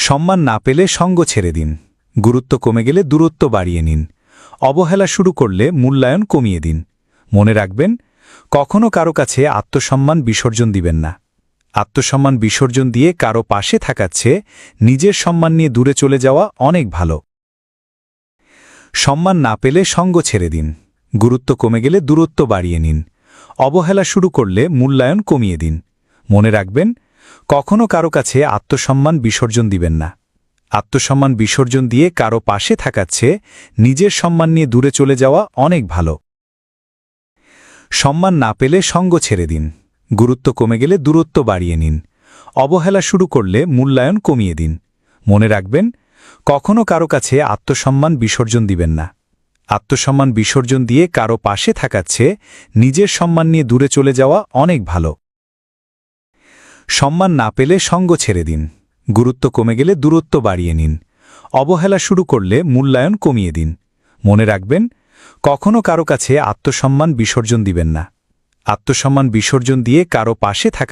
সম্মান না পেলে সঙ্গ ছেড়ে দিন, গুরুত্ব কমে গেলে দূরত্ব বাড়িয়ে নিন, অবহেলা শুরু করলে মূল্যায়ন কমিয়ে দিন। মনে রাখবেন, কখনো কারো কাছে আত্মসম্মান বিসর্জন দিবেন না। আত্মসম্মান বিসর্জন দিয়ে কারো পাশে থাকার চেয়ে নিজের সম্মান নিয়ে দূরে চলে যাওয়া অনেক ভালো। সম্মান না পেলে সঙ্গ ছেড়ে দিন, গুরুত্ব কমে গেলে দূরত্ব বাড়িয়ে নিন, অবহেলা শুরু করলে মূল্যায়ন কমিয়ে দিন। মনে রাখবেন, কখনো কারো কাছে আত্মসম্মান বিসর্জন দিবেন না। আত্মসম্মান বিসর্জন দিয়ে কারো পাশে থাকার চেয়ে নিজের সম্মান নিয়ে দূরে চলে যাওয়া অনেক ভালো। সম্মান না পেলে সঙ্গ ছেড়ে দিন, গুরুত্ব কমে গেলে দূরত্ব বাড়িয়ে নিন, অবহেলা শুরু করলে মূল্যায়ন কমিয়ে দিন। মনে রাখবেন, কখনো কারো কাছে আত্মসম্মান বিসর্জন দিবেন না। আত্মসম্মান বিসর্জন দিয়ে কারো পাশে থাকার চেয়ে নিজের সম্মান নিয়ে দূরে চলে যাওয়া অনেক ভালো। সম্মান না পেলে সঙ্গ ছেড়ে দিন, গুরুত্ব কমে গেলে দূরত্ব বাড়িয়ে নিন, অবহেলা শুরু করলে মূল্যায়ন কমিয়ে দিন। মনে রাখবেন, কখনো কারো কাছে আত্মসম্মান বিসর্জন দিবেন না। আত্মসম্মান বিসর্জন দিয়ে কারো পাশে থাকা